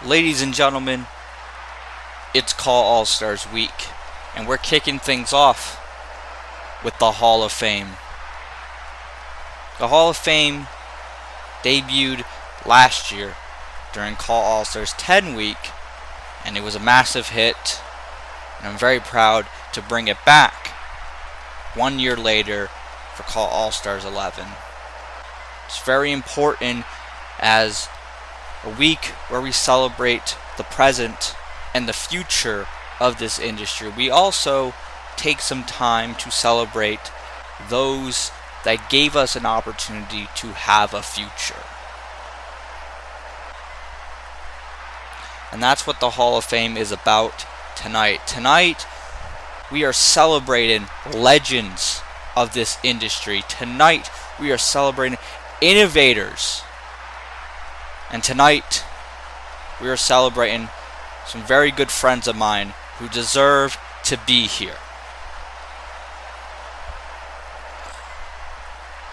Ladies and gentlemen, it's CAW All-Stars Week, and we're kicking things off with the Hall of Fame. The Hall of Fame debuted last year during CAW All-Stars 10 week, and it was a massive hit, and I'm very proud to bring it back 1 year later for CAW All-Stars 11. It's very important as a week where we celebrate the present and the future of this industry. We also take some time to celebrate those that gave us an opportunity to have a future. And that's what the Hall of Fame is about tonight. Tonight, we are celebrating legends of this industry. Tonight, we are celebrating innovators. And tonight, we are celebrating some very good friends of mine who deserve to be here.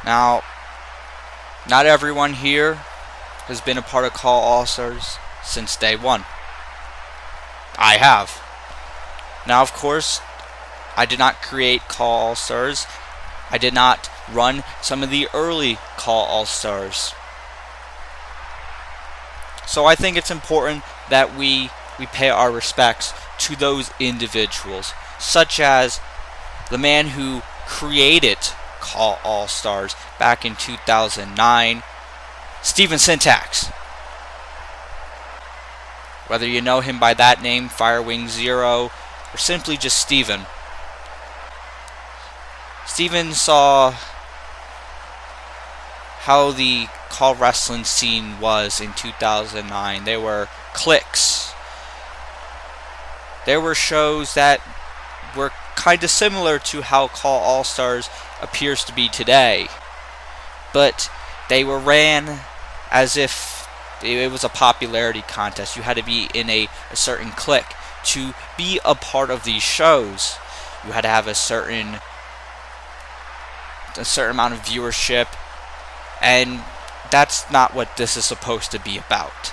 Now, not everyone here has been a part of CAW All-Stars since day one. I have. Now, of course, I did not create CAW All-Stars. I did not run some of the early CAW All-Stars. So I think it's important that we pay our respects to those individuals, such as the man who created CAW All-Stars back in 2009, Steven Syntax. Whether you know him by that name, Firewing Zero, or simply just Steven. Steven saw how the CAW wrestling scene was in 2009. There were cliques. There were shows that were kind of similar to how CAW All-Stars appears to be today. But they were ran as if it was a popularity contest. You had to be in a certain clique to be a part of these shows. You had to have a certain amount of viewership, and that's not what this is supposed to be about.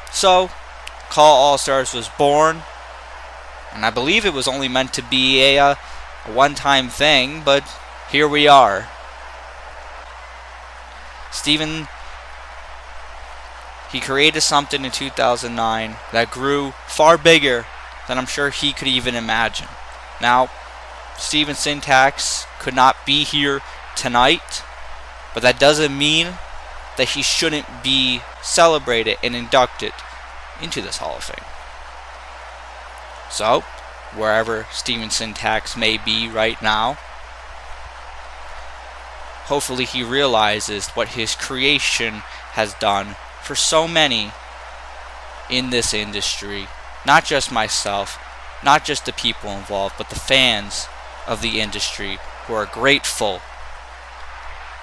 So, CAW All-Stars was born, and I believe it was only meant to be a one-time thing, but here we are. Steven, he created something in 2009 that grew far bigger than I'm sure he could even imagine. Now, Steven Syntax could not be here tonight, but that doesn't mean that he shouldn't be celebrated and inducted into this Hall of Fame. So, wherever Steven Syntax may be right now, hopefully he realizes what his creation has done for so many in this industry. Not just myself, not just the people involved, but the fans of the industry who are grateful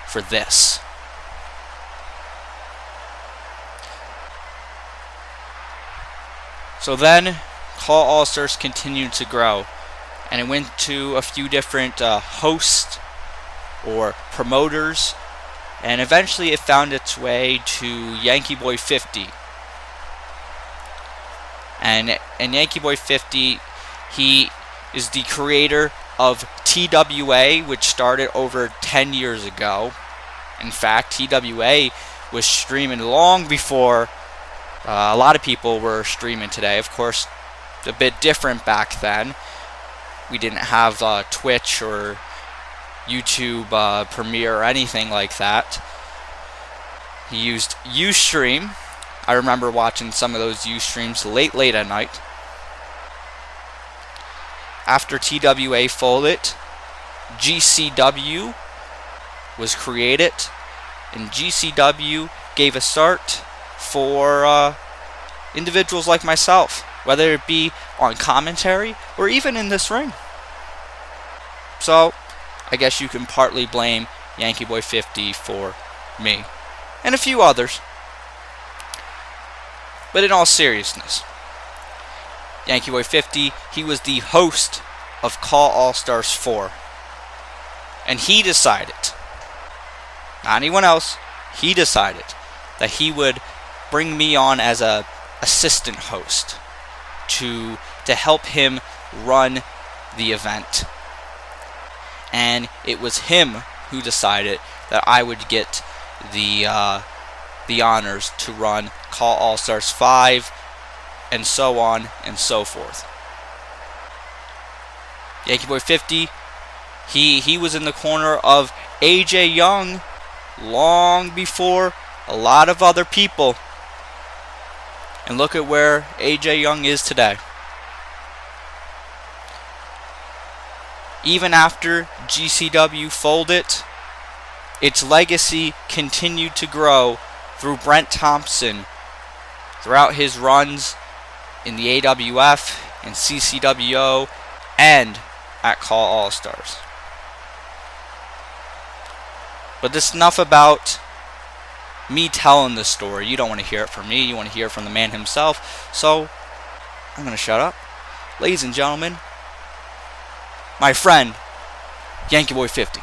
for this. So then, CAW All-Stars continued to grow, and it went to a few different hosts or promoters, and eventually it found its way to Yankee Boy 50. And Yankee Boy 50, he is the creator of TWA, which started over 10 years ago. In fact, TWA was streaming long before a lot of people were streaming today. Of course, a bit different back then. We didn't have Twitch or YouTube Premiere or anything like that. He used Ustream. I remember watching some of those Ustreams late at night. After TWA folded, GCW was created, and GCW gave a start for individuals like myself, whether it be on commentary or even in this ring. So, I guess you can partly blame Yankee Boy 50 for me, and a few others. But in all seriousness, Yankee Boy 50, he was the host of CAW All-Stars 4. And he decided, not anyone else, he decided that he would bring me on as a assistant host to help him run the event. And it was him who decided that I would get the honors to run CAW All-Stars 5, and so on and so forth. Yankee Boy 50, he was in the corner of AJ Young long before a lot of other people. And look at where AJ Young is today. Even after GCW folded, its legacy continued to grow through Brent Thompson throughout his runs in the AWF and CCWO and at CAW All-Stars. But this is enough about me telling this story. You don't want to hear it from me. You want to hear it from the man himself. So I'm going to shut up. Ladies and gentlemen, my friend, Yankee Boy 50.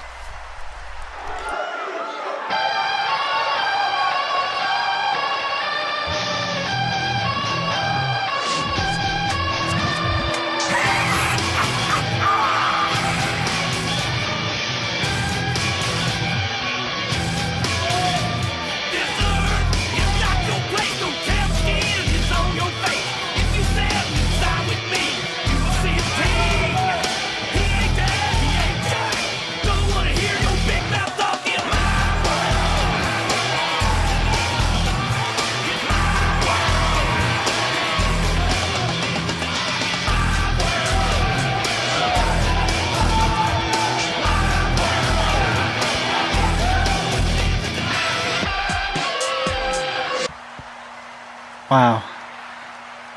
Wow.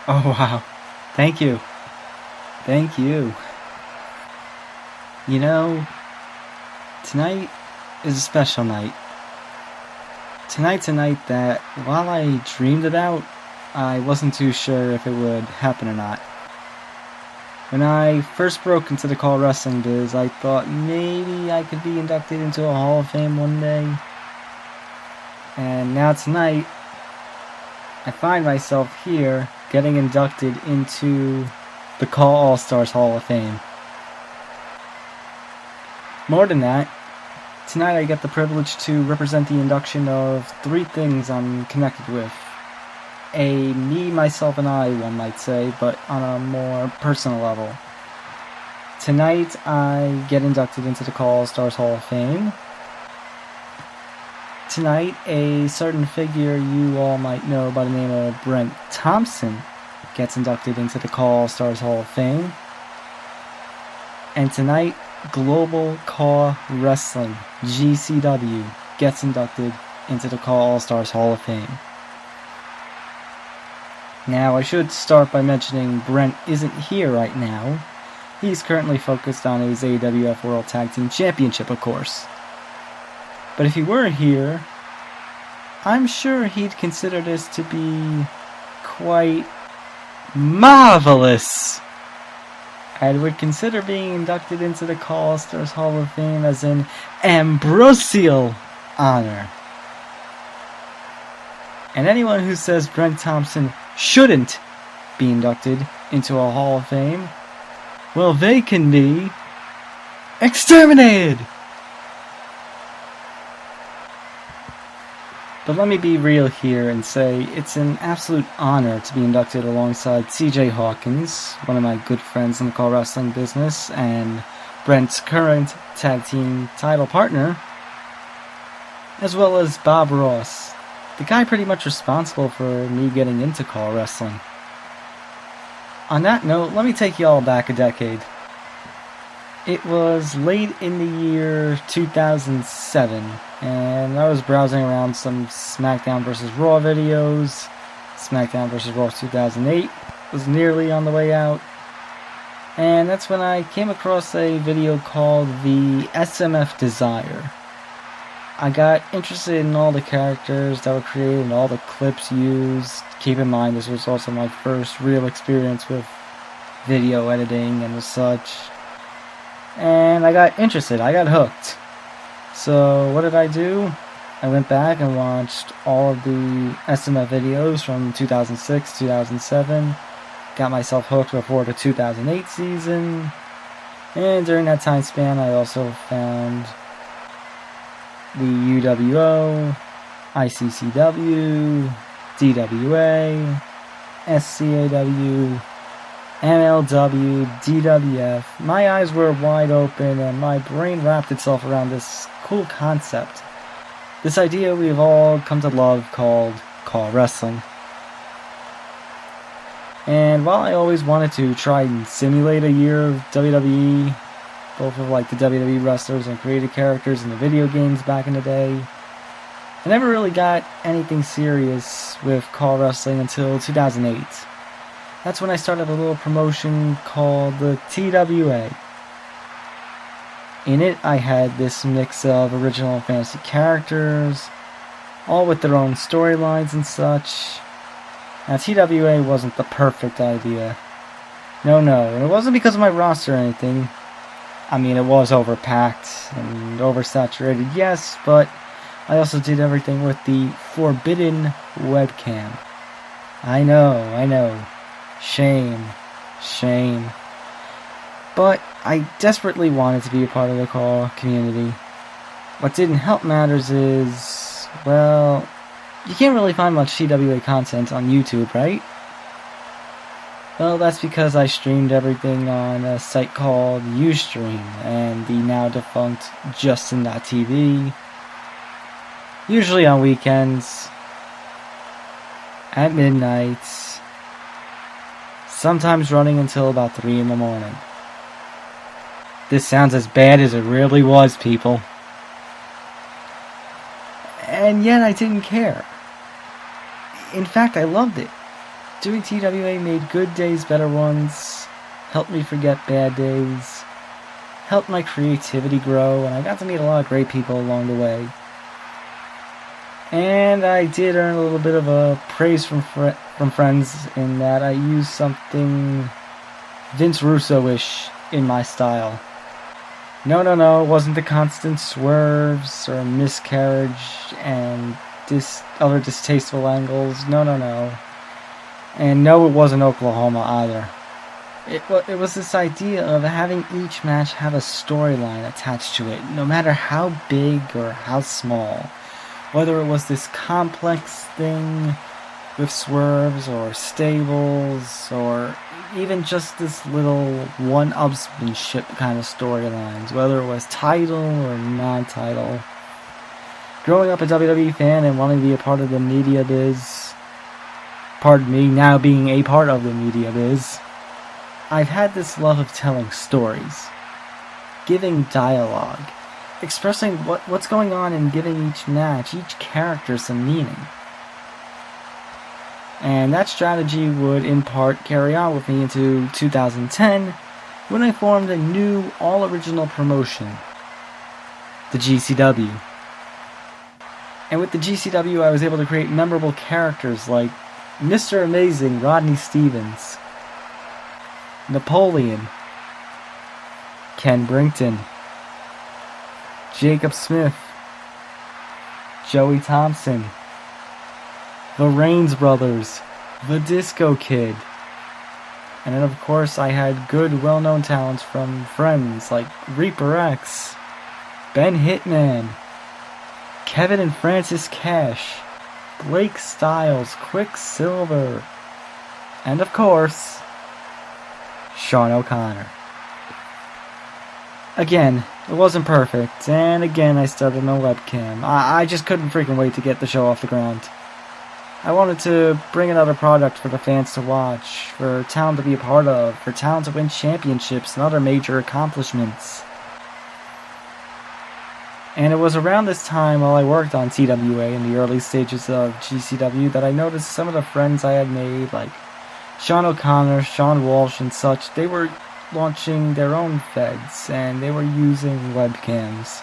Oh, wow. Thank you. Thank you. You know, tonight is a special night. Tonight's a night that, while I dreamed about, I wasn't too sure if it would happen or not. When I first broke into the CAW wrestling biz, I thought maybe I could be inducted into a Hall of Fame one day. And now tonight, I find myself here getting inducted into the CAW All-Stars Hall of Fame. More than that, tonight I get the privilege to represent the induction of 3 things I'm connected with. A me, myself, and I, one might say, but on a more personal level. Tonight I get inducted into the CAW All-Stars Hall of Fame. Tonight, a certain figure you all might know by the name of Brent Thompson gets inducted into the CAW All-Stars Hall of Fame. And tonight, Global CAW Wrestling, GCW, gets inducted into the CAW All-Stars Hall of Fame. Now, I should start by mentioning Brent isn't here right now. He's currently focused on his AWF World Tag Team Championship, of course. But if he were here, I'm sure he'd consider this to be quite marvelous, and would consider being inducted into the CAW All-Stars Hall of Fame as an ambrosial honor. And anyone who says Brent Thompson shouldn't be inducted into a Hall of Fame, well, they can be exterminated! But let me be real here and say it's an absolute honor to be inducted alongside CJ Hawkins, one of my good friends in the CAW wrestling business, and Brent's current tag team title partner, as well as Bob Ross, the guy pretty much responsible for me getting into CAW wrestling. On that note, let me take you all back a decade. It was late in the year 2007, and I was browsing around some SmackDown vs. Raw videos. SmackDown vs. Raw 2008 was nearly on the way out, and that's when I came across a video called the SMF Desire. I got interested in all the characters that were created and all the clips used. Keep in mind, this was also my first real experience with video editing and such. And I got interested, I got hooked. So what did I do? I went back and watched all of the SMF videos from 2006, 2007, got myself hooked before the 2008 season, and during that time span I also found the UWO, ICCW, DWA, SCAW, MLW, DWF. My eyes were wide open and my brain wrapped itself around this cool concept. This idea we've all come to love called CAW wrestling. And while I always wanted to try and simulate a year of WWE, both of like the WWE wrestlers and created characters in the video games back in the day, I never really got anything serious with CAW wrestling until 2008. That's when I started a little promotion called the TWA. In it, I had this mix of original fantasy characters, all with their own storylines and such. Now, TWA wasn't the perfect idea. No, it wasn't because of my roster or anything. I mean, it was overpacked and oversaturated, yes, but I also did everything with the forbidden webcam. I know. Shame. But I desperately wanted to be a part of the CAW community. What didn't help matters is, well, you can't really find much TWA content on YouTube, right? Well, that's because I streamed everything on a site called Ustream and the now defunct Justin.tv. Usually on weekends, at midnight, sometimes running until about 3 in the morning. This sounds as bad as it really was, people. And yet I didn't care. In fact, I loved it. Doing TWA made good days better ones, helped me forget bad days, helped my creativity grow, and I got to meet a lot of great people along the way. And I did earn a little bit of a praise from friends in that I used something Vince Russo-ish in my style. No, it wasn't the constant swerves or miscarriage and other distasteful angles. No. And no, it wasn't Oklahoma either. It was this idea of having each match have a storyline attached to it, no matter how big or how small. Whether it was this complex thing with swerves or stables or even just this little one-upsmanship kind of storylines, whether it was title or non-title. Growing up a WWE fan and wanting to be a part of the media biz, pardon me, now being a part of the media biz, I've had this love of telling stories, giving dialogue, expressing what's going on and giving each match, each character some meaning. And that strategy would in part carry on with me into 2010 when I formed a new all-original promotion, the GCW. And with the GCW I was able to create memorable characters like Mr. Amazing Rodney Stevens, Napoleon, Ken Brington, Jacob Smith, Joey Thompson, the Reigns Brothers, the Disco Kid. And then of course I had good well-known talents from friends like Reaper X, Ben Hitman, Kevin and Francis Cash, Blake Styles, Quicksilver, and of course, Sean O'Connor. Again, it wasn't perfect, and again I started no webcam. I just couldn't freaking wait to get the show off the ground. I wanted to bring another product for the fans to watch, for talent to be a part of, for talent to win championships and other major accomplishments. And it was around this time while I worked on TWA in the early stages of GCW that I noticed some of the friends I had made, like Sean O'Connor, Sean Walsh and such, they were launching their own feds and they were using webcams.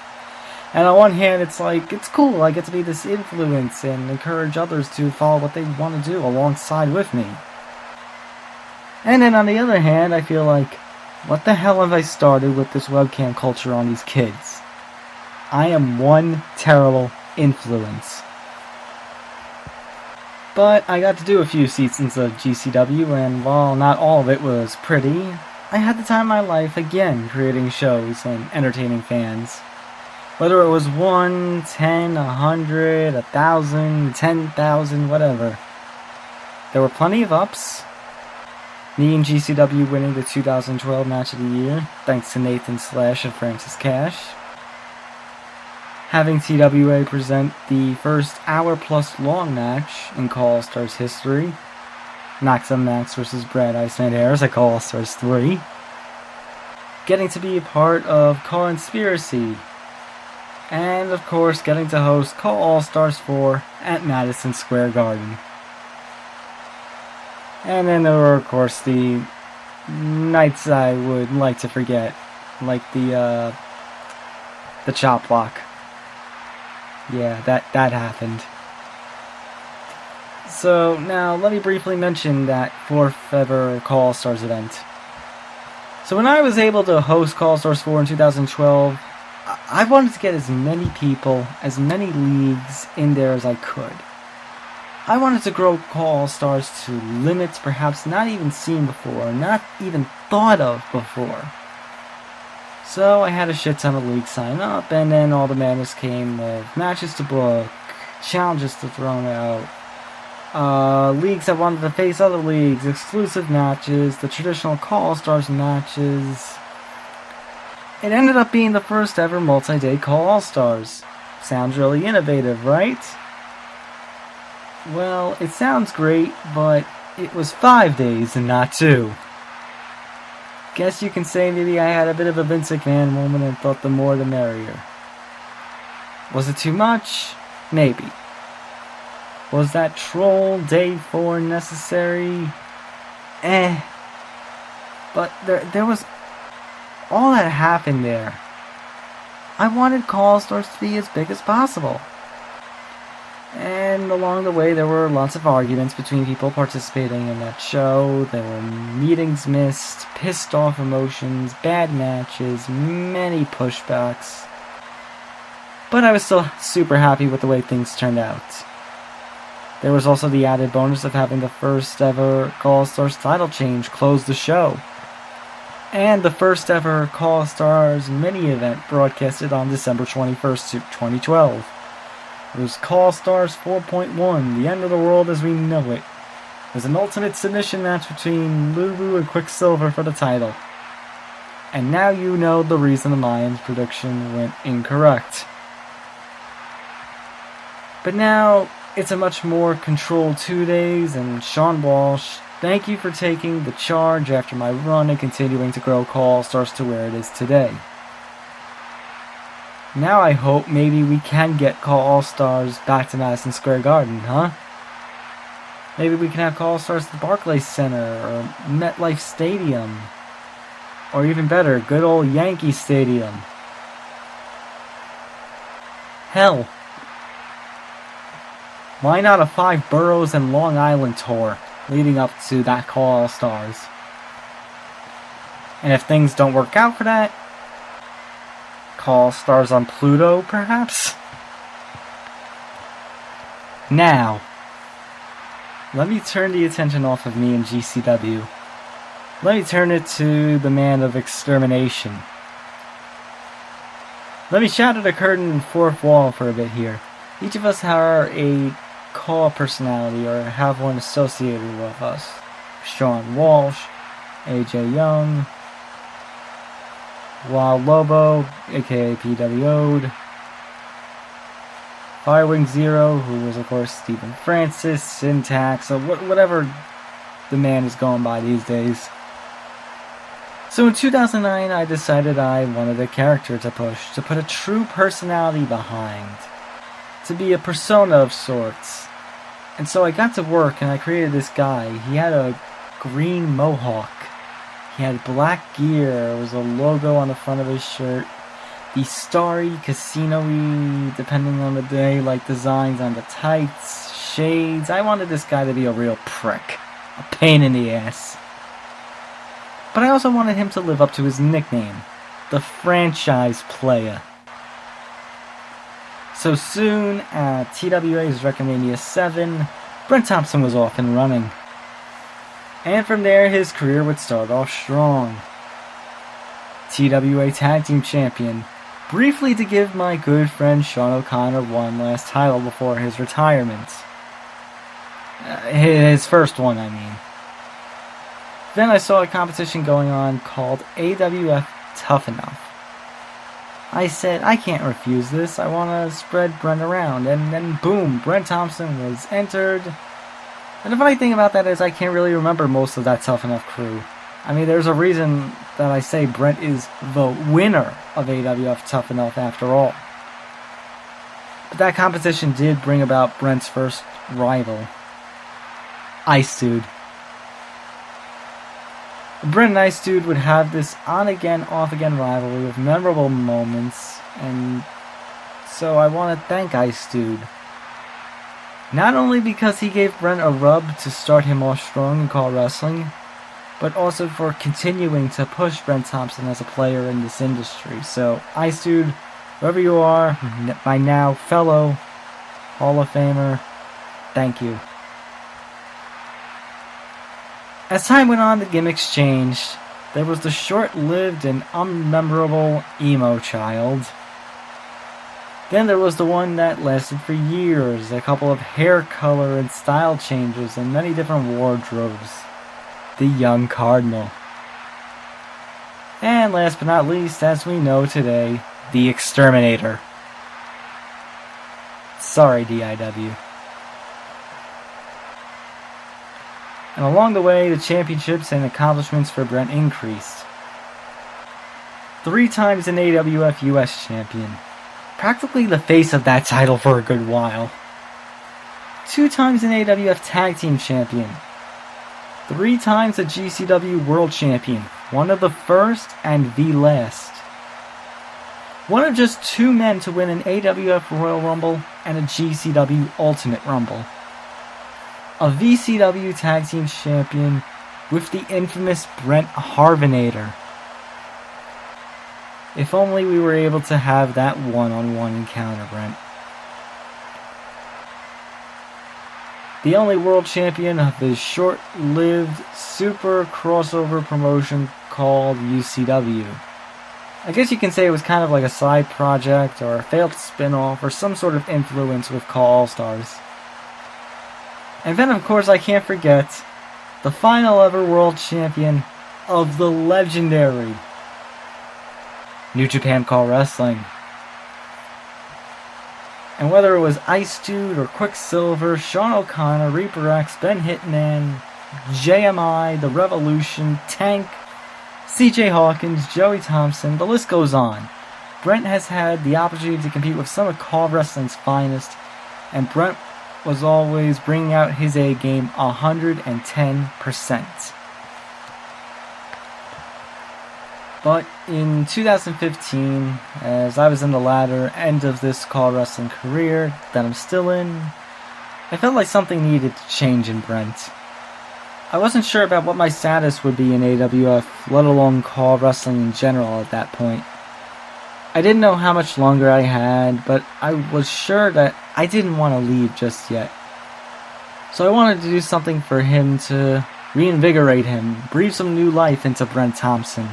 And on one hand, it's like, it's cool, I get to be this influence and encourage others to follow what they want to do alongside with me. And then on the other hand, I feel like, what the hell have I started with this webcam culture on these kids? I am one terrible influence. But I got to do a few seasons of GCW, and while not all of it was pretty, I had the time of my life again creating shows and entertaining fans. Whether it was 1, 10, 100, 1,000, 10,000, whatever. There were plenty of ups. Me and GCW winning the 2012 Match of the Year, thanks to Nathan Slash and Francis Cash. Having TWA present the first hour-plus long match in CAW All-Stars history. Maxim Max vs. Brad Iceman Harris at CAW All-Stars 3. Getting to be a part of CAW Conspiracy. And, of course, getting to host CAW All-Stars 4 at Madison Square Garden. And then there were, of course, the nights I would like to forget. Like the chop block. Yeah, that happened. So, now, let me briefly mention that 4th ever CAW All-Stars event. So when I was able to host CAW All-Stars 4 in 2012, I wanted to get as many people, as many leagues in there as I could. I wanted to grow CAW All-Stars to limits perhaps not even seen before, not even thought of before. So I had a shit ton of leagues sign up, and then all the madness came of matches to book, challenges to throw out, leagues that wanted to face other leagues, exclusive matches, the traditional CAW All-Stars matches. It ended up being the first ever multi-day CAW All-Stars. Sounds really innovative, right? Well, it sounds great, but it was 5 days and not 2. Guess you can say maybe I had a bit of a Vince McMahon moment and thought the more the merrier. Was it too much? Maybe. Was that troll day 4 necessary? But there was all that happened there. I wanted CAW All-Stars to be as big as possible. And along the way there were lots of arguments between people participating in that show. There were meetings missed, pissed off emotions, bad matches, many pushbacks. But I was still super happy with the way things turned out. There was also the added bonus of having the first ever CAW All-Stars title change close the show. And the first ever CAW All-Stars mini event broadcasted on December 21st, 2012. It was CAW All-Stars 4.1, the end of the world as we know it. It was an ultimate submission match between Lulu and Quicksilver for the title. And now you know the reason the Mayans prediction went incorrect. But now, it's a much more controlled 2 days, and Sean Walsh, thank you for taking the charge after my run and continuing to grow CAW All-Stars to where it is today. Now I hope maybe we can get CAW All-Stars back to Madison Square Garden, huh? Maybe we can have CAW All-Stars at the Barclays Center, or MetLife Stadium. Or even better, good old Yankee Stadium. Hell. Why not a 5 boroughs and Long Island tour leading up to that CAW All-Stars? And if things don't work out for that, CAW All-Stars on Pluto, perhaps? Now, let me turn the attention off of me and GCW. Let me turn it to the man of extermination. Let me shatter the curtain and fourth wall for a bit here. Each of us are a CAW personality, or have one associated with us. Sean Walsh, AJ Young, Wild Lobo, aka PWO'd, Firewing Zero, who was of course Stephen Francis, Syntax, or whatever the man is going by these days. So in 2009 I decided I wanted a character to push, to put a true personality behind, to be a persona of sorts. And so I got to work and I created this guy. He had a green mohawk. He had black gear. There was a logo on the front of his shirt. The starry, casino-y, depending on the day, like designs on the tights, shades. I wanted this guy to be a real prick. A pain in the ass. But I also wanted him to live up to his nickname, the franchise player. So soon at TWA's WrestleMania 7, Brent Thompson was off and running. And from there, his career would start off strong. TWA Tag Team Champion, briefly to give my good friend Sean O'Connor one last title before his retirement. His first one, I mean. Then I saw a competition going on called AWF Tough Enough. I said, I can't refuse this, I want to spread Brent around, and then boom, Brent Thompson was entered. And the funny thing about that is I can't really remember most of that Tough Enough crew. I mean, there's a reason that I say Brent is the winner of AWF Tough Enough after all. But that competition did bring about Brent's first rival, Ice Dude. Brent and Ice Dude would have this on-again, off-again rivalry with memorable moments, and so I want to thank Ice Dude. Not only because he gave Brent a rub to start him off strong in CAW wrestling, but also for continuing to push Brent Thompson as a player in this industry. So, Ice Dude, wherever you are, my now fellow Hall of Famer, thank you. As time went on, the gimmicks changed. There was the short-lived and unmemorable Emo Child. Then there was the one that lasted for years, a couple of hair color and style changes and many different wardrobes. The Young Cardinal. And last but not least, as we know today, the Exterminator. Sorry, DIW. And along the way, the championships and accomplishments for Brent increased. 3 times an AWF US champion. Practically the face of that title for a good while. 2 times an AWF Tag Team Champion. 3 times a GCW World Champion. One of the first and the last. One of just 2 men to win an AWF Royal Rumble and a GCW Ultimate Rumble. A VCW Tag Team Champion with the infamous Brent Harvinator. If only we were able to have that one-on-one encounter, Brent. The only world champion of his short-lived super crossover promotion called UCW. I guess you can say it was kind of like a side project or a failed spin-off or some sort of influence with CAW All-Stars. And then of course I can't forget the final ever world champion of the legendary New Japan CAW Wrestling. And whether it was Ice Dude or Quicksilver, Sean O'Connor, Reaper X, Ben Hitman, JMI, The Revolution, Tank, CJ Hawkins, Joey Thompson, the list goes on. Brent has had the opportunity to compete with some of CAW Wrestling's finest, and Brent was always bringing out his A game 110%. But in 2015, as I was in the latter end of this CAW wrestling career that I'm still in, I felt like something needed to change in Brent. I wasn't sure about what my status would be in AWF, let alone CAW wrestling in general at that point. I didn't know how much longer I had, but I was sure that I didn't want to leave just yet. So I wanted to do something for him to reinvigorate him, breathe some new life into Brent Thompson.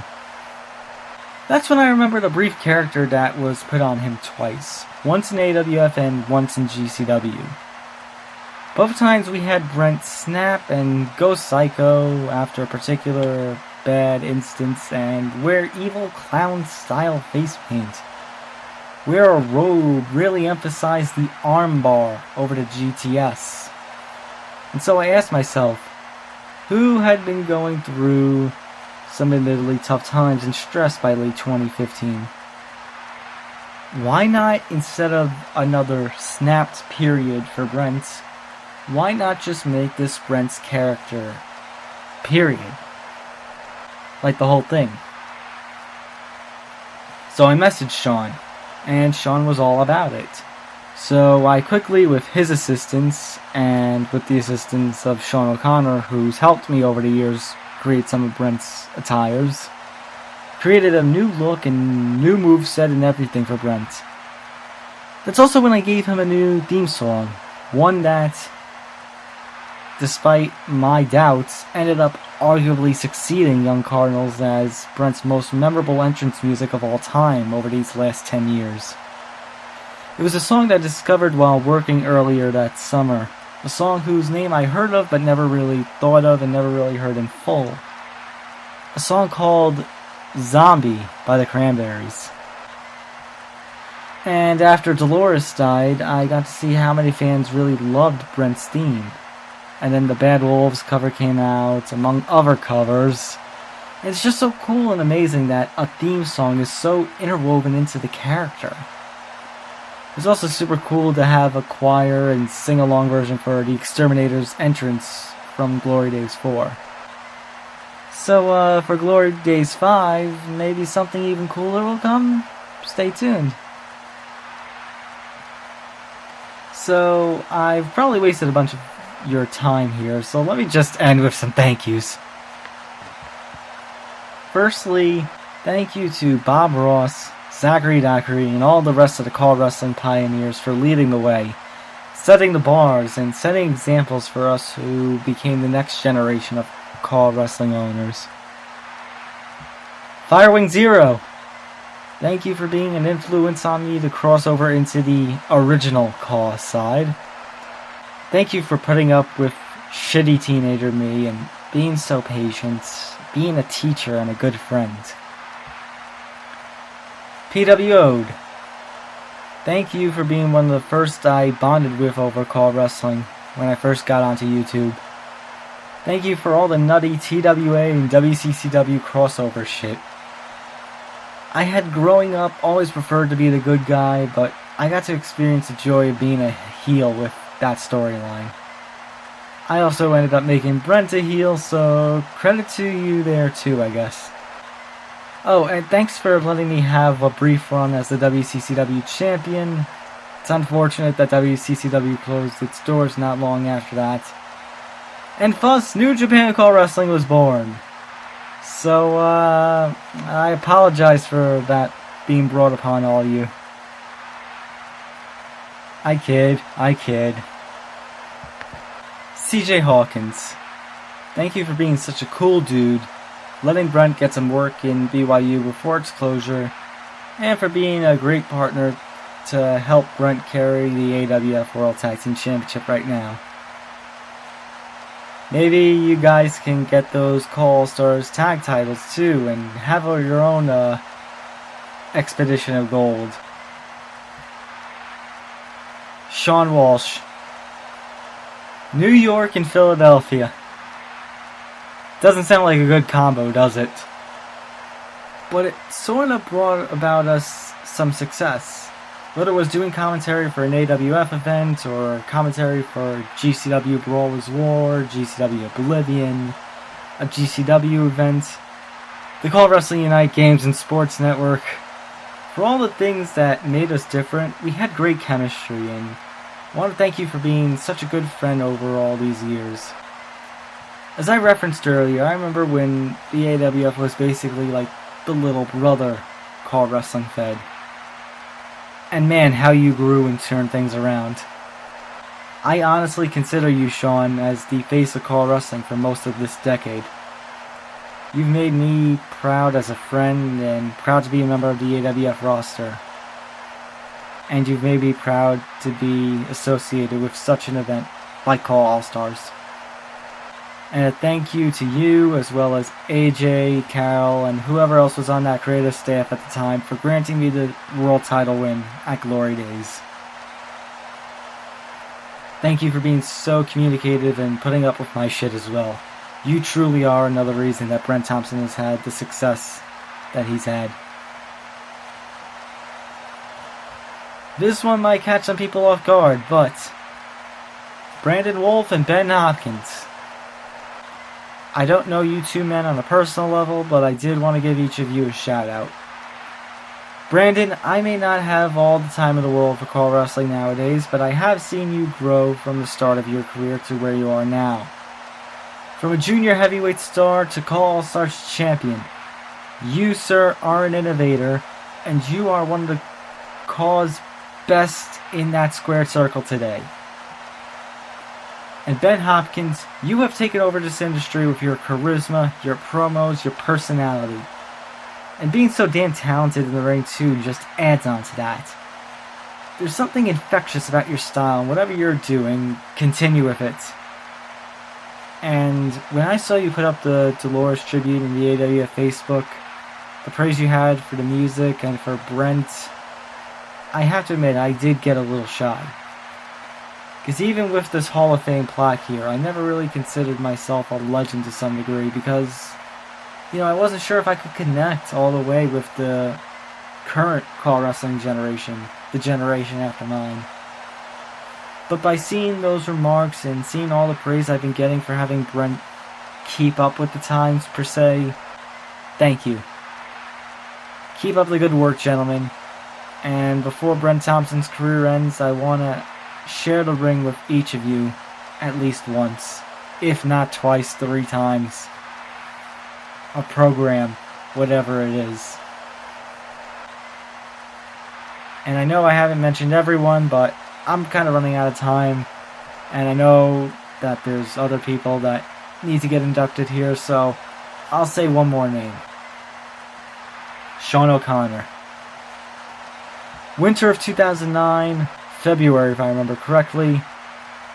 That's when I remembered a brief character that was put on him twice, once in AWF and once in GCW. Both times we had Brent snap and go psycho after a particular bad instance and wear evil clown style face paint. Wear a robe, really emphasize the armbar over the GTS. And so I asked myself, who had been going through some admittedly tough times and stress by late 2015? Why not, instead of another snapped period for Brent, why not just make this Brent's character? Period. Like the whole thing. So I messaged Sean, and Sean was all about it. So I quickly, with his assistance, and with the assistance of Sean O'Connor, who's helped me over the years create some of Brent's attires, created a new look and new moveset and everything for Brent. That's also when I gave him a new theme song, one that, despite my doubts, ended up arguably succeeding Young Cardinals as Brent's most memorable entrance music of all time over these last 10 years. It was a song that I discovered while working earlier that summer, a song whose name I heard of but never really thought of and never really heard in full. A song called Zombie by the Cranberries. And after Dolores died, I got to see how many fans really loved Brent's theme. And then the Bad Wolves cover came out, among other covers. And it's just so cool and amazing that a theme song is so interwoven into the character. It's also super cool to have a choir and sing-along version for the Exterminator's entrance from Glory Days 4. So, for Glory Days 5, maybe something even cooler will come? Stay tuned. So, I've probably wasted a bunch of your time here, so let me just end with some thank yous. Firstly, thank you to Bob Ross, Zachary Dockery, and all the rest of the CAW wrestling pioneers for leading the way, setting the bars, and setting examples for us who became the next generation of CAW wrestling owners. Firewing Zero, thank you for being an influence on me to cross over into the original CAW side. Thank you for putting up with shitty teenager me and being so patient, being a teacher and a good friend. PWO'd, thank you for being one of the first I bonded with over CAW wrestling when I first got onto YouTube. Thank you for all the nutty TWA and WCCW crossover shit. I had growing up always preferred to be the good guy, but I got to experience the joy of being a heel with that storyline. I also ended up making Brent a heel, so credit to you there too, I guess. Oh, and thanks for letting me have a brief run as the WCCW champion. It's unfortunate that WCCW closed its doors not long after that. And thus, New Japan CAW Wrestling was born. So, I apologize for that being brought upon all you. I kid. CJ Hawkins, thank you for being such a cool dude, letting Brent get some work in BYU before its closure, and for being a great partner to help Brent carry the AWF World Tag Team Championship right now. Maybe you guys can get those CAW All-Stars tag titles too, and have your own Expedition of Gold. Sean Walsh, New York and Philadelphia. Doesn't sound like a good combo, does it? But it sort of brought about us some success. Whether it was doing commentary for an AWF event, or commentary for GCW Brawlers War, GCW Oblivion, a GCW event, the CAW Wrestling Unite Games and Sports Network. For all the things that made us different, we had great chemistry, and I want to thank you for being such a good friend over all these years. As I referenced earlier, I remember when the AWF was basically like the little brother CAW Wrestling fed. And man, how you grew and turned things around. I honestly consider you, Sean, as the face of CAW Wrestling for most of this decade. You've made me proud as a friend and proud to be a member of the AWF roster. And you've made me proud to be associated with such an event like CAW All-Stars. And a thank you to you, as well as AJ, Carol, and whoever else was on that creative staff at the time for granting me the world title win at Glory Days. Thank you for being so communicative and putting up with my shit as well. You truly are another reason that Brent Thompson has had the success that he's had. This one might catch some people off guard, but Brandon Wolf and Ben Hopkins. I don't know you two men on a personal level, but I did want to give each of you a shout out. Brandon, I may not have all the time in the world for CAW Wrestling nowadays, but I have seen you grow from the start of your career to where you are now. From a junior heavyweight star to CAW All-Stars champion, you, sir, are an innovator, and you are one of the CAW's best in that squared circle today. And Ben Hopkins, you have taken over this industry with your charisma, your promos, your personality. And being so damn talented in the ring too just adds on to that. There's something infectious about your style, and whatever you're doing, continue with it. And when I saw you put up the Dolores tribute in the AWF Facebook, the praise you had for the music and for Brent, I have to admit I did get a little shy. Because even with this Hall of Fame plaque here, I never really considered myself a legend to some degree because, I wasn't sure if I could connect all the way with the current CAW wrestling generation, the generation after mine. But by seeing those remarks and seeing all the praise I've been getting for having Brent keep up with the times, per se, thank you. Keep up the good work, gentlemen. And before Brent Thompson's career ends, I want to share the ring with each of you at least once, if not twice, 3 times. A program, whatever it is. And I know I haven't mentioned everyone, but I'm kind of running out of time, and I know that there's other people that need to get inducted here, so I'll say one more name. Sean O'Connor. Winter of 2009, February if I remember correctly,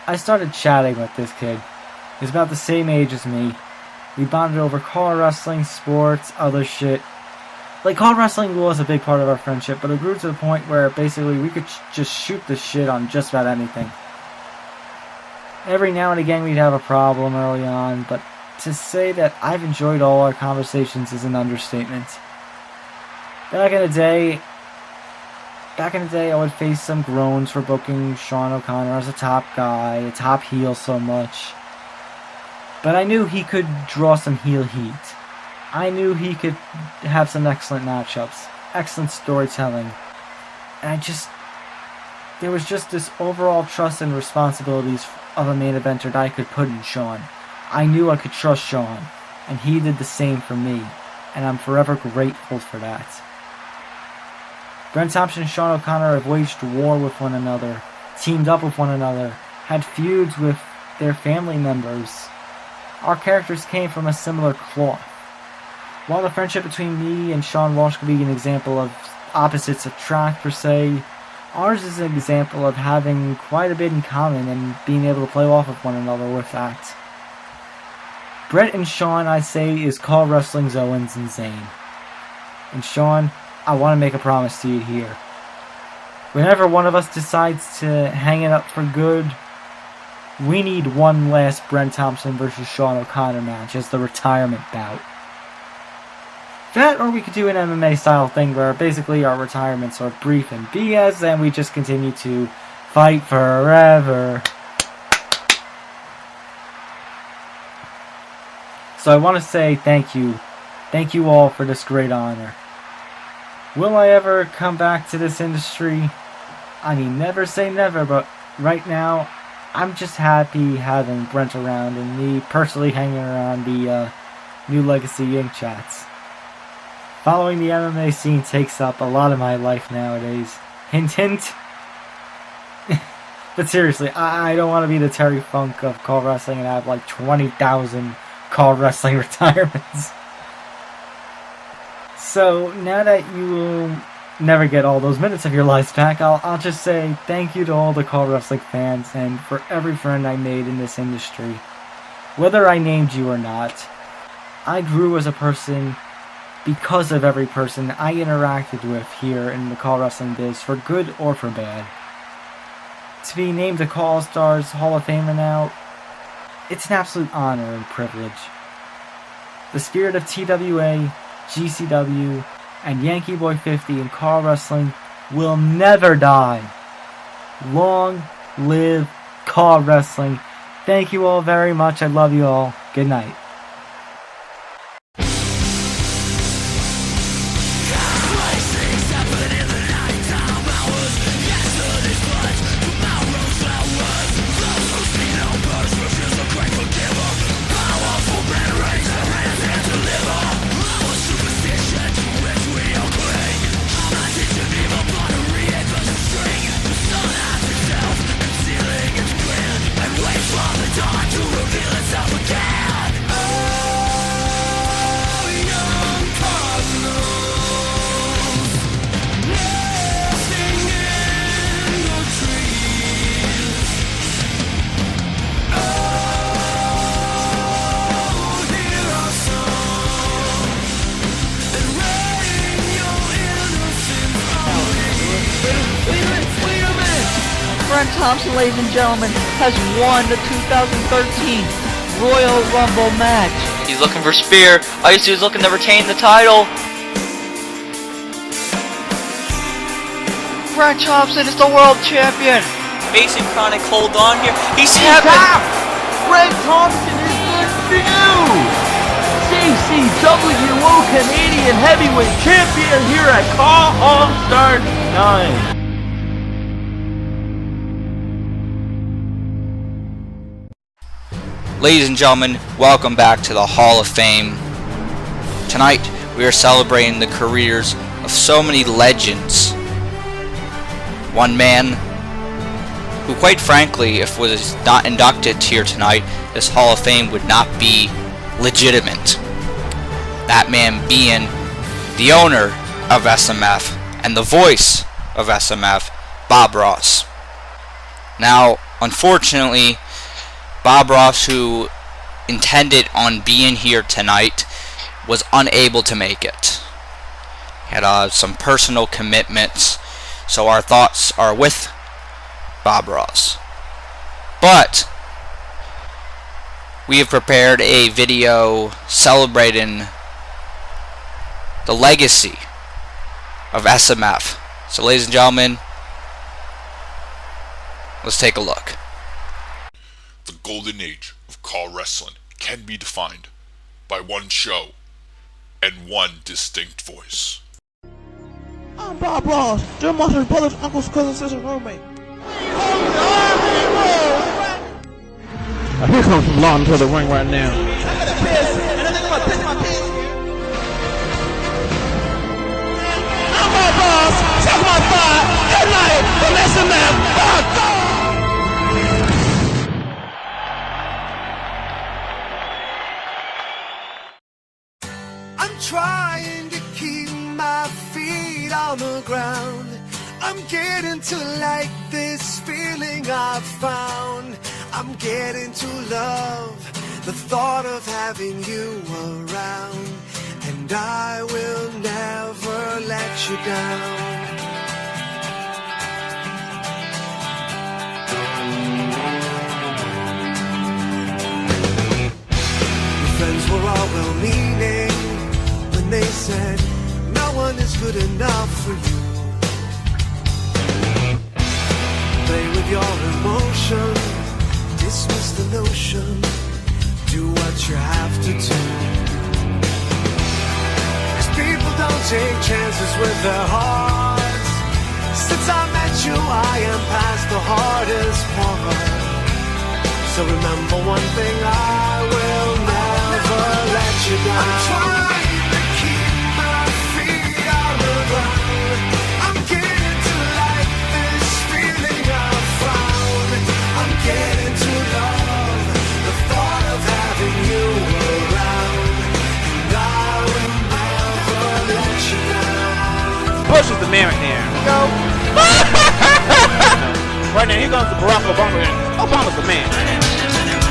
I started chatting with this kid. He's about the same age as me. We bonded over car wrestling, sports, other shit. Like, car wrestling was a big part of our friendship, but it grew to the point where basically we could just shoot the shit on just about anything. Every now and again we'd have a problem early on, but to say that I've enjoyed all our conversations is an understatement. Back in the day, I would face some groans for booking Sean O'Connor as a top guy, a top heel so much. But I knew he could draw some heel heat. I knew he could have some excellent matchups, excellent storytelling. And there was just this overall trust and responsibilities of a main eventer that I could put in Sean. I knew I could trust Sean, and he did the same for me, and I'm forever grateful for that. Brent Thompson and Sean O'Connor have waged war with one another, teamed up with one another, had feuds with their family members. Our characters came from a similar cloth. While the friendship between me and Sean Walsh could be an example of opposites attract per se, ours is an example of having quite a bit in common and being able to play off of one another with that. Brent and Sean, I say, is CAW Wrestling's Owens and Zayn. And Sean, I want to make a promise to you here. Whenever one of us decides to hang it up for good, we need one last Brent Thompson versus Sean O'Connor match as the retirement bout. That, or we could do an MMA style thing where basically our retirements are brief and BS and we just continue to fight forever. So I want to say thank you. Thank you all for this great honor. Will I ever come back to this industry? I mean, never say never, but right now, I'm just happy having Brent around and me personally hanging around the New Legacy Inc. chats. Following the MMA scene takes up a lot of my life nowadays. Hint, hint. But seriously, I don't want to be the Terry Funk of CAW Wrestling and have like 20,000 CAW Wrestling retirements. So, now that you will never get all those minutes of your lives back, I'll just say thank you to all the CAW Wrestling fans and for every friend I made in this industry. Whether I named you or not, I grew as a person because of every person I interacted with here in the CAW Wrestling biz, for good or for bad. To be named a CAW All-Stars Hall of Famer now, it's an absolute honor and privilege. The spirit of TWA, GCW, and Yankee Boy 50 in CAW Wrestling will never die. Long live CAW Wrestling. Thank you all very much. I love you all. Good night. Thompson, ladies and gentlemen, has won the 2013 Royal Rumble match. He's looking for spear. Icy is looking to retain the title. Brent Thompson is the world champion. Mason Chronic, hold on here. He's having. Brent Thompson is the new CCW Canadian Heavyweight Champion here at CAW All-Star 9. Ladies and gentlemen, welcome back to the Hall of Fame. Tonight, we are celebrating the careers of so many legends. One man who, quite frankly, if was not inducted here tonight, this Hall of Fame would not be legitimate. That man being the owner of SMF and the voice of SMF, Bob Ross. Now, unfortunately, Bob Ross, who intended on being here tonight, was unable to make it. He had some personal commitments, so our thoughts are with Bob Ross. But we have prepared a video celebrating the legacy of SMF. So, ladies and gentlemen, let's take a look. The golden age of CAW wrestling can be defined by one show and one distinct voice. I'm Bob Ross, your mother's brother's uncle's cousin sister's roommate. Here comes some law into the ring right now. I'm gonna piss, and I think I'm gonna piss my pants. I'm Bob Ross, suck my thigh, good night, from SMF, fuck! I'm trying to keep my feet on the ground. I'm getting to like this feeling I've found. I'm getting to love the thought of having you around. And I will never let you down. Your friends were all well-meaning when they said no one is good enough for you. Play with your emotion, dismiss the notion, do what you have to do. 'Cause people don't take chances with their hearts. Since I met you, I am past the hardest part. So remember one thing, I will never let you down. I'm trying to keep my feet on the ground. I'm getting to like this feeling I've found. I'm getting to love the thought of having you around. And I will never let you down. Bush is the man right there. Go. Right now, here comes the Barack Obama. Obama's the man.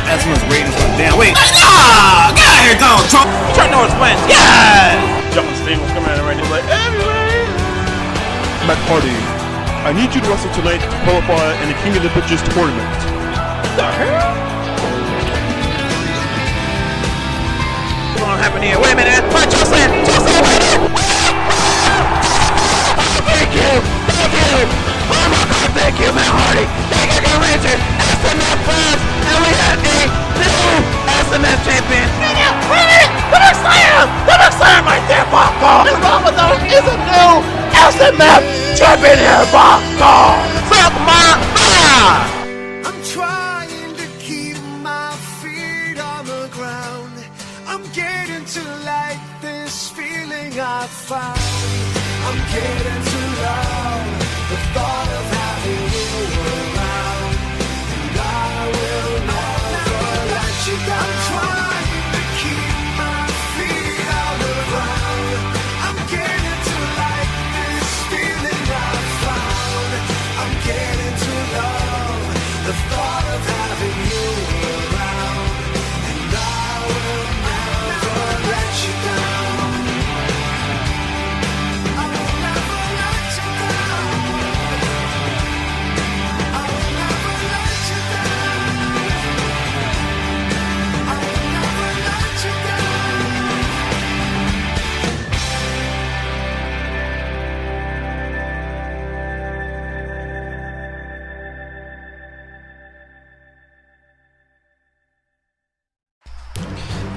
That's when his ratings went down. Wait. Ah! Get out of here, Donald Trump! Chuck Norris wins. Yes! John Stamos coming out right now like, anyway. Matt Hardy, I need you to wrestle tonight to qualify in the King of the Bitches tournament. The hell? What's gonna happen here? Wait a minute. Right, Jocelyn, wait a minute. Thank you. Thank you. Oh my God, thank you, Matt Hardy. Thank you, Richard. SMF first. And we have the new SMF champion. Wait a minute. The next slam. The next slam right there, Bobco. This Ramadan is a new SMF champion here, Bobco. Suck my ass. I'm trying to keep my feet on the ground. I'm getting to like this feeling I found. I'm getting to love the thought of having you around. And I will never let you down. I'm trying to keep my feet on the ground. I'm getting to like this feeling I found. I'm getting to love the thought of having you around. And I will never let you down. I will never let you down. I will never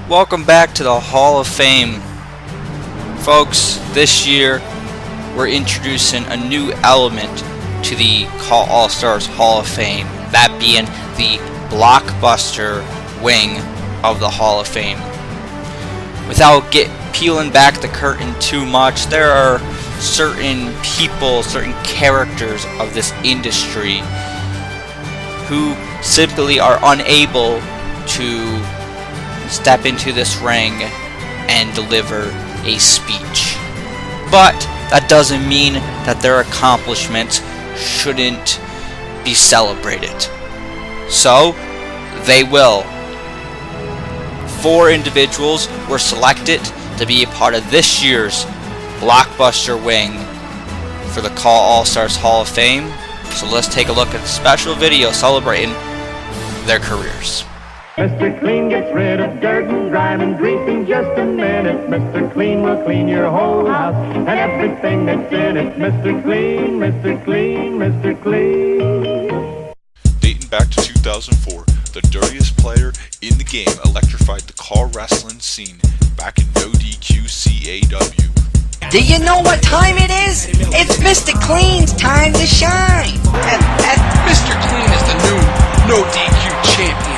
Welcome back to the Hall of Fame. Folks, this year we're introducing a new element to the CAW All-Stars Hall of Fame, that being the Blockbuster wing of the Hall of Fame. Without peeling back the curtain too much, there are certain people, certain characters of this industry who simply are unable to step into this ring and deliver a speech. But that doesn't mean that their accomplishments shouldn't be celebrated. So, they will. 4 individuals were selected to be a part of this year's Blockbuster wing for the CAW All-Stars Hall of Fame. So let's take a look at the special video celebrating their careers. Mr. Clean gets rid of dirt and grime and grease in just a minute. Mr. Clean will clean your whole house and everything that's in it. Mr. Clean, Mr. Clean, Mr. Clean. Dating back to 2004, the dirtiest player in the game electrified the CAW wrestling scene back in no DQ CAW. Do you know what time it is? It's Mr. Clean's time to shine. Mr. Clean is the new no DQ champion.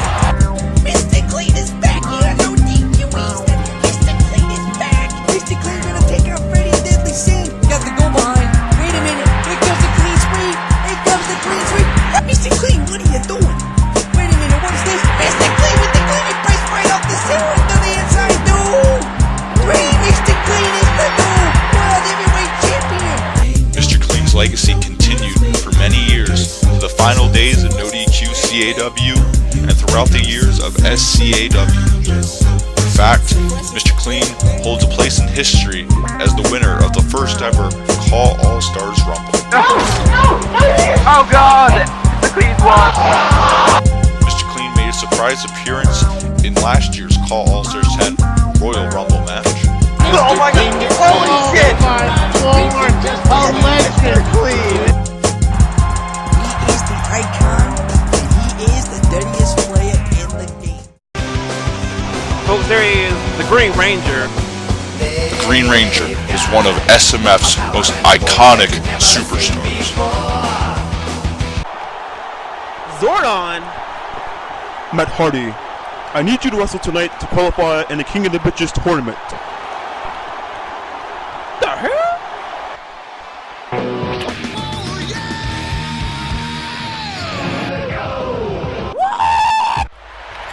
Mr. Clean is back here. No DQ East. Mr. Clean is back. Mr. Clean's gonna take out Freddy's deadly sin. Got the go behind. Wait a minute. Here comes the clean sweep. Here comes the clean sweep. Mr. Clean, what are you doing? Wait a minute. What's this? Mr. Clean with the clean press right off the ceiling to the inside. No. Mr. Clean is the new world heavyweight champion. Mr. Clean's legacy continued for many years to the final days of no DQ CAW and throughout the years of SCAW. In fact, Mr. Clean holds a place in history as the winner of the first ever CAW All-Stars Rumble. Oh God! The Clean's won! Mr. Clean made a surprise appearance in last year's CAW All-Stars 10 Royal Rumble match. Oh my God! Holy shit! Mr. Clean! He is the icon, and he is the dirtiest player in the game. Folks, there he is, the Green Ranger. The Green Ranger is one of SMF's most iconic superstars. Zordon! Matt Hardy, I need you to wrestle tonight to qualify in the King of the Bitches tournament. The hell?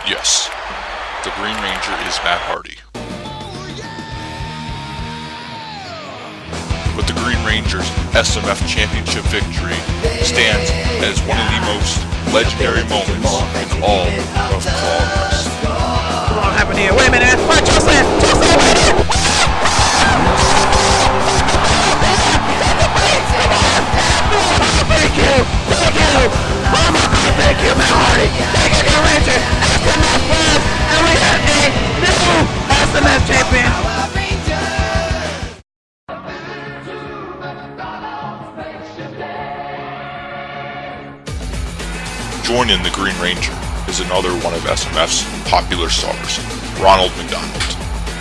Yes, the Green Ranger is Matt Hardy. But the Green Ranger's SMF Championship victory stands as one of the most legendary moments in all of CAW wrestling. What happened here? Wait a minute! What? Jocelyn! Thank you! Thank you! Oh my God, thank you, Matt Hardy! Thank you, Green Ranger! SMF Plus! And we have a new SMF champion! Joining the Green Ranger is another one of SMF's popular stars, Ronald McDonald.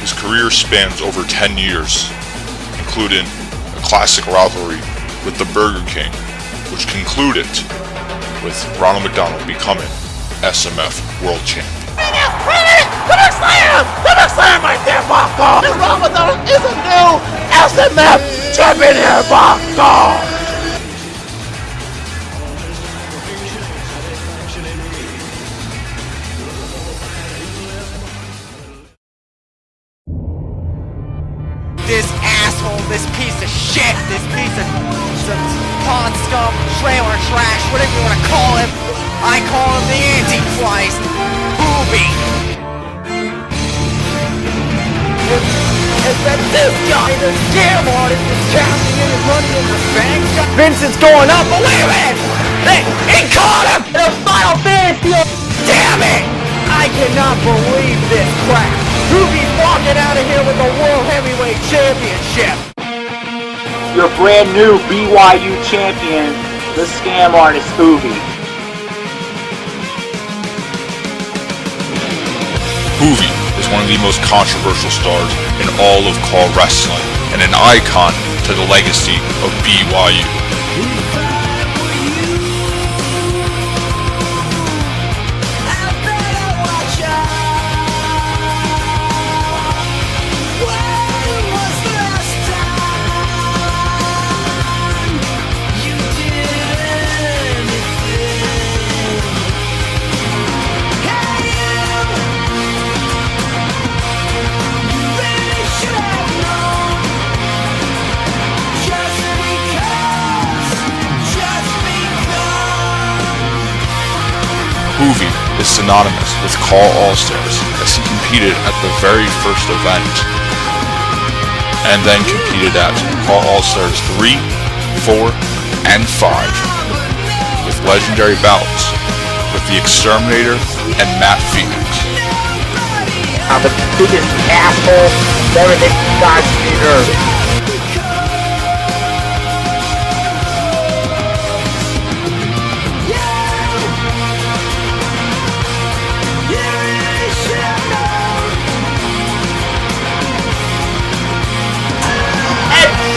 His career spans over 10 years, including a classic rivalry with the Burger King, which concluded with Ronald McDonald becoming SMF World Champion. The Slam right there, Bosco! And Ronald McDonald is a new SMF champion here, Bosco! This asshole, this piece of shit, this piece of pond scum, trailer trash, whatever you want to call him. I call him the Antichrist, Juvy. Is that this guy, the scam artist, is cashing in and running in the bank? Vincent's going up, but wait a minute! He caught him! In a Final Fantasy! Damn it! I cannot believe this crap! Juvy's walking out of here with the World Heavyweight Championship! Your brand new BYU champion, the scam artist Juvy. Juvy is one of the most controversial stars in all of CAW wrestling, and an icon to the legacy of BYU. Juvy is synonymous with CAW All-Stars, as he competed at the very first event, and then competed at CAW All-Stars 3, 4, and 5, with legendary bouts with the Exterminator and Matt Phoenix. I'm the biggest asshole ever that God's seen earth.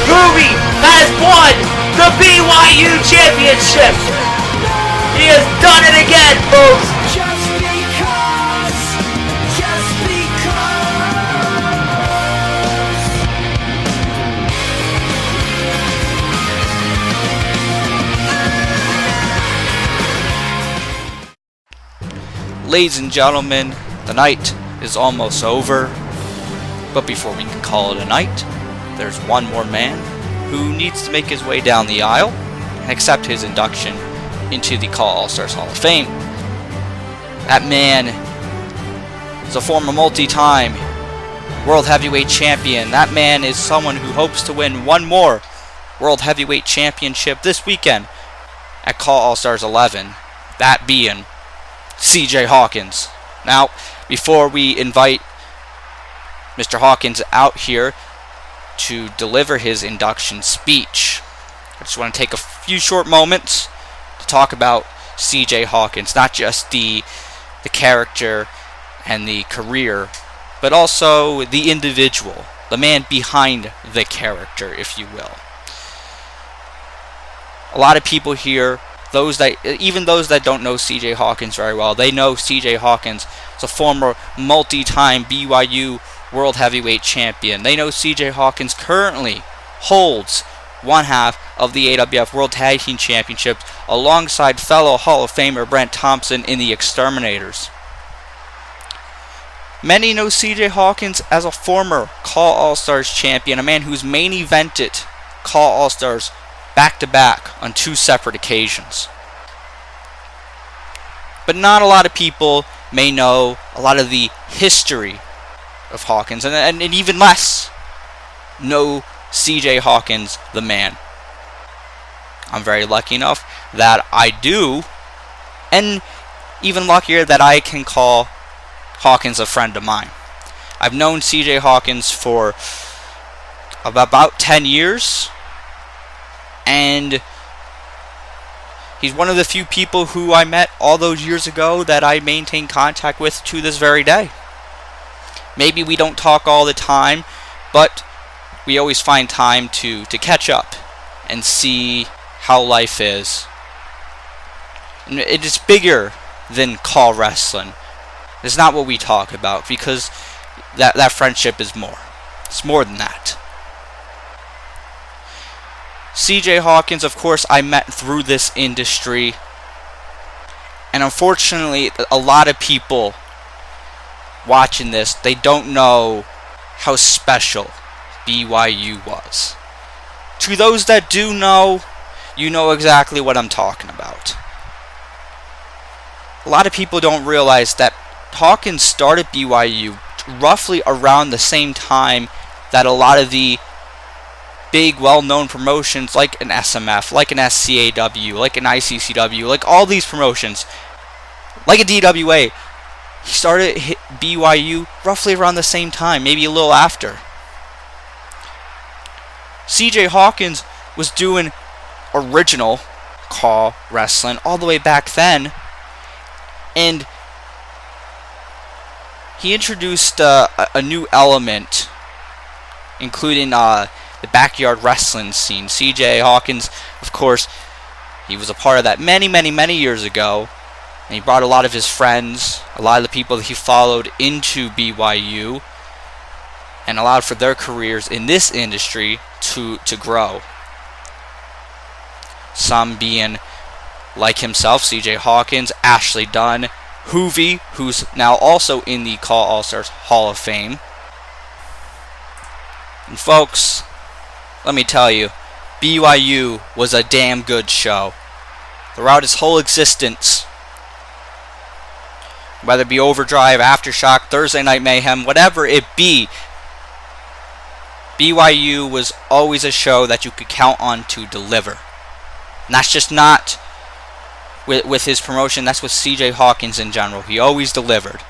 Juvy has won the BYU Championship! He has done it again, folks! Ladies and gentlemen, the night is almost over, but before we can call it a night, there's one more man who needs to make his way down the aisle and accept his induction into the CAW All-Stars Hall of Fame. That man is a former multi-time World Heavyweight Champion. That man is someone who hopes to win one more World Heavyweight Championship this weekend at CAW All-Stars 11, that being CJ Hawkins. Now, before we invite Mr. Hawkins out here to deliver his induction speech, I just want to take a few short moments to talk about CJ Hawkins, not just the character and the career, but also the individual, the man behind the character, if you will. A lot of people here, even those that don't know CJ Hawkins very well, they know CJ Hawkins is a former multi-time BYU World Heavyweight Champion. They know CJ Hawkins currently holds one half of the AWF World Tag Team Championships alongside fellow Hall of Famer Brent Thompson in the Exterminators. Many know CJ Hawkins as a former CAW All-Stars champion, a man who's main evented CAW All-Stars back-to-back on two separate occasions. But not a lot of people may know a lot of the history of Hawkins, and even less know CJ Hawkins, the man. I'm very lucky enough that I do, and even luckier that I can call Hawkins a friend of mine. I've known CJ Hawkins for about 10 years, and he's one of the few people who I met all those years ago that I maintain contact with to this very day. Maybe we don't talk all the time, but we always find time to catch up and see how life is. And it is bigger than CAW wrestling. It's not what we talk about, because that friendship is more. It's more than that. CJ Hawkins, of course, I met through this industry, and unfortunately, a lot of people watching this, they don't know how special BYU was. To those that do know, you know exactly what I'm talking about. A lot of people don't realize that Hawkins started BYU roughly around the same time that a lot of the big, well-known promotions like an SMF, like an SCAW, like an ICCW, like all these promotions, like a DWA, he started BYU roughly around the same time, maybe a little after. CJ Hawkins was doing original CAW wrestling all the way back then, and he introduced a new element, including the backyard wrestling scene. CJ Hawkins, of course, he was a part of that many years ago, and he brought a lot of his friends, a lot of the people that he followed into BYU, and allowed for their careers in this industry to grow. Some being like himself, CJ Hawkins, Ashley Dunn, Juvy, who's now also in the CAW All-Stars Hall of Fame. And folks, let me tell you, BYU was a damn good show. Throughout its whole existence, whether it be Overdrive, Aftershock, Thursday Night Mayhem, whatever it be, BYU was always a show that you could count on to deliver. And that's just not with his promotion, that's with CJ Hawkins in general. He always delivered.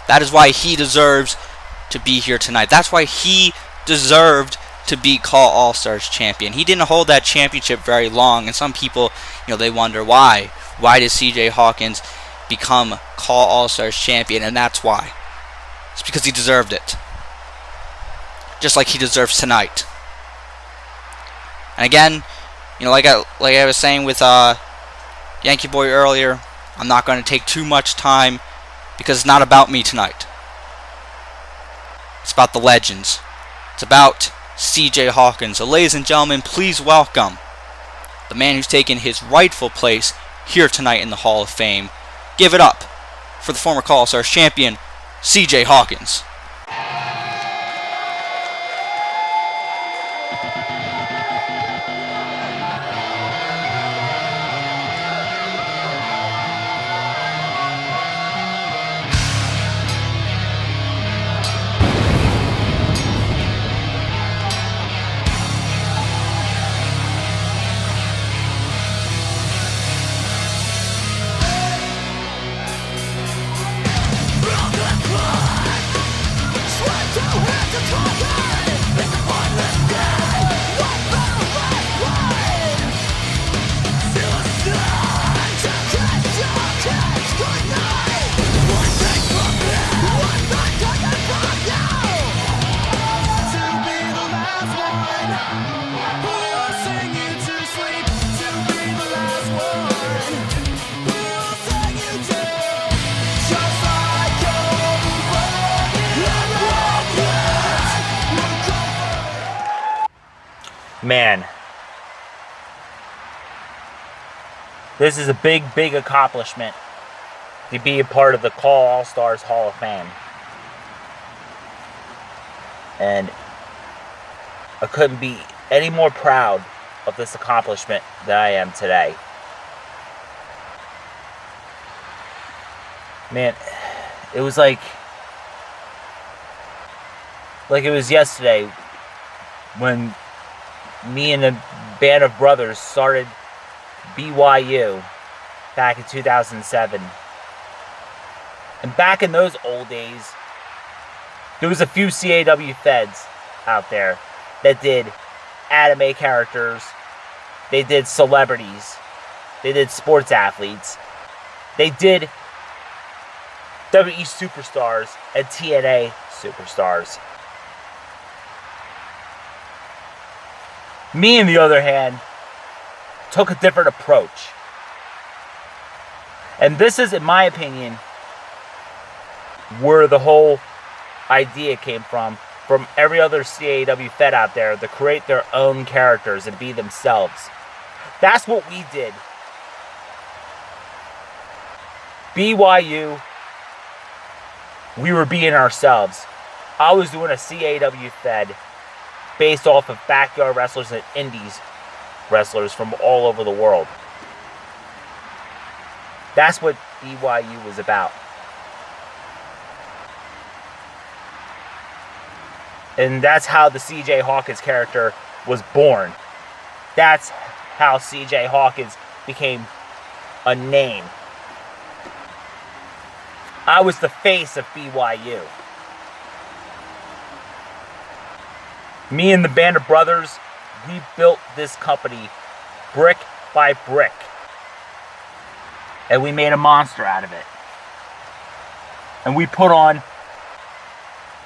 That is why he deserves to be here tonight. That's why he deserved to be CAW All-Stars champion. He didn't hold that championship very long, and some people, they wonder why. Why did CJ Hawkins become CAW All-Stars champion? And that's why. It's because he deserved it. Just like he deserves tonight. And again, like I was saying with Yankee Boy earlier, I'm not going to take too much time because it's not about me tonight. It's about the legends. It's about CJ Hawkins. So ladies and gentlemen, please welcome the man who's taken his rightful place here tonight in the Hall of Fame. Give it up for the former CAW All-Stars champion, CJ Hawkins. Man, this is a big accomplishment to be a part of the CAW All-Stars Hall of Fame. And I couldn't be any more proud of this accomplishment than I am today. Man, it was like it was yesterday when me and a band of brothers started BYU back in 2007. And back in those old days, there was a few CAW feds out there that did anime characters, they did celebrities, they did sports athletes, they did WWE superstars and TNA superstars. Me, on the other hand, took a different approach. And this is, in my opinion, where the whole idea came from every other CAW Fed out there to create their own characters and be themselves. That's what we did. BYU, we were being ourselves. I was doing a CAW Fed based off of backyard wrestlers and indies wrestlers from all over the world. That's what BYU was about. And that's how the CJ Hawkins character was born. That's how CJ Hawkins became a name. I was the face of BYU. Me and the band of brothers, we built this company brick by brick. And we made a monster out of it. And we put on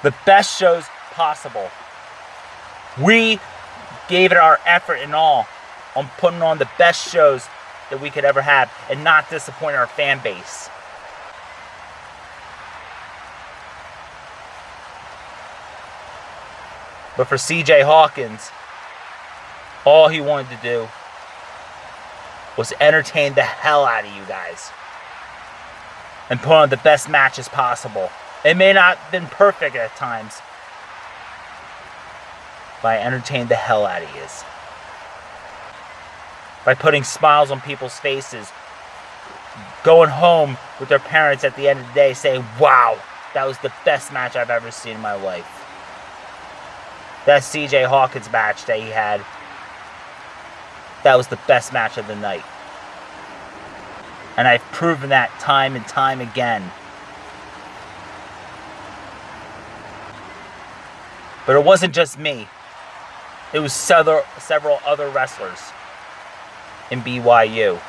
the best shows possible. We gave it our effort and all on putting on the best shows that we could ever have and not disappoint our fan base. But for CJ Hawkins, all he wanted to do was entertain the hell out of you guys and put on the best matches possible. It may not have been perfect at times, but I entertained the hell out of you. By putting smiles on people's faces, going home with their parents at the end of the day saying, wow, that was the best match I've ever seen in my life. That CJ Hawkins match that he had, that was the best match of the night. And I've proven that time and time again. But it wasn't just me. It was several other wrestlers in BYU.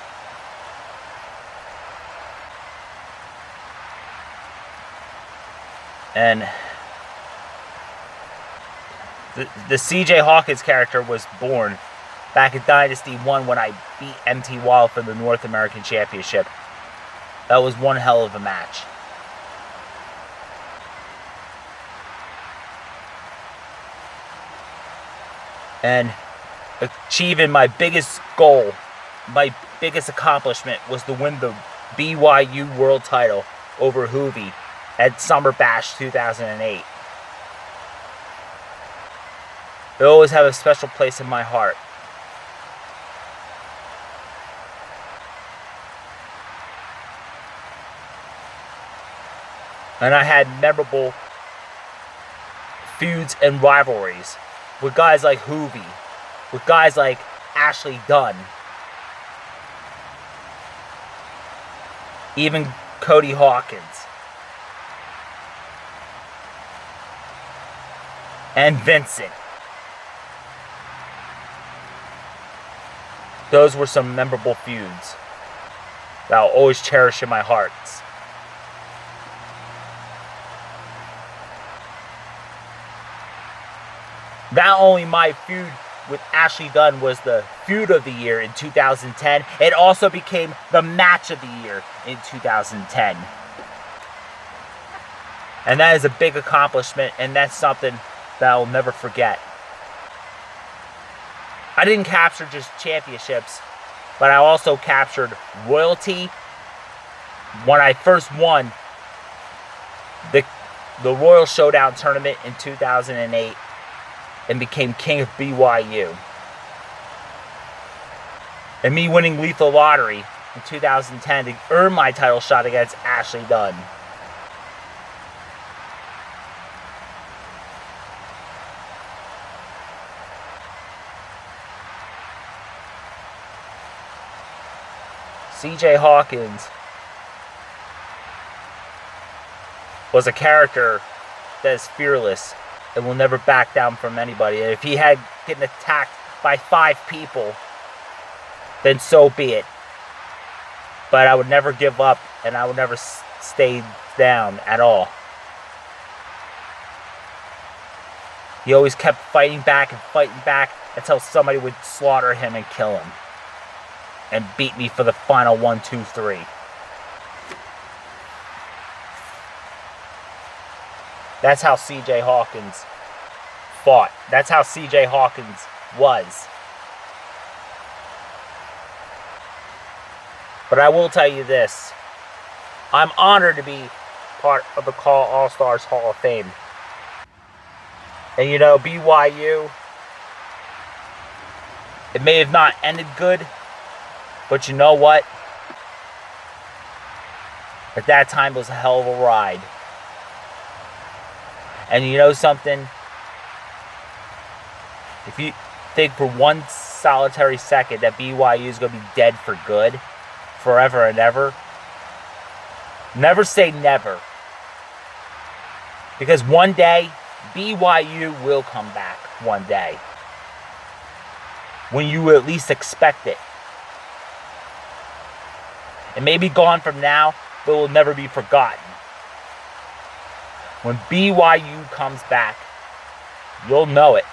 And the CJ Hawkins character was born back in Dynasty 1 when I beat MT Wild for the North American Championship. That was one hell of a match. And achieving my biggest goal, my biggest accomplishment was to win the BYU World Title over Juvy at Summer Bash 2008. It always have a special place in my heart. And I had memorable feuds and rivalries with guys like Juvy, with guys like Ashley Dunn, even Cody Hawkins, and Vincent. Those were some memorable feuds that I'll always cherish in my heart. Not only my feud with Ashley Dunn was the feud of the year in 2010, it also became the match of the year in 2010. And that is a big accomplishment, and that's something that I'll never forget. I didn't capture just championships, but I also captured royalty. When I first won the Royal Showdown tournament in 2008 and became king of BYU. And me winning Lethal Lottery in 2010 to earn my title shot against Ashley Dunn. CJ Hawkins was a character that is fearless and will never back down from anybody. And if he had getting attacked by 5 people, then so be it. But I would never give up, and I would never stay down at all. He always kept fighting back until somebody would slaughter him and kill him. And beat me for the final 1, 2, 3. That's how CJ Hawkins fought. That's how CJ Hawkins was. But I will tell you this. I'm honored to be part of the CAW All-Stars Hall of Fame. And you know, BYU, it may have not ended good, but you know what? At that time, it was a hell of a ride. And you know something? If you think for one solitary second that BYU is going to be dead for good, forever and ever, never say never. Because one day, BYU will come back one day. When you at least expect it. It may be gone from now, but it will never be forgotten. When BYU comes back, you'll know it.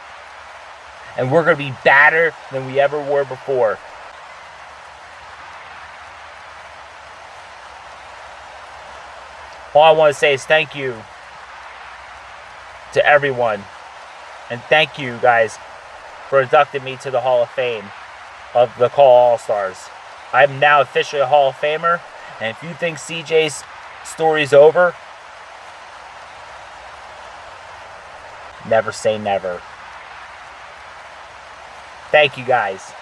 And we're going to be better than we ever were before. All I want to say is thank you to everyone. And thank you guys for inducting me to the Hall of Fame of the CAW All-Stars. I'm now officially a Hall of Famer. And if you think CJ's story's over, never say never. Thank you guys.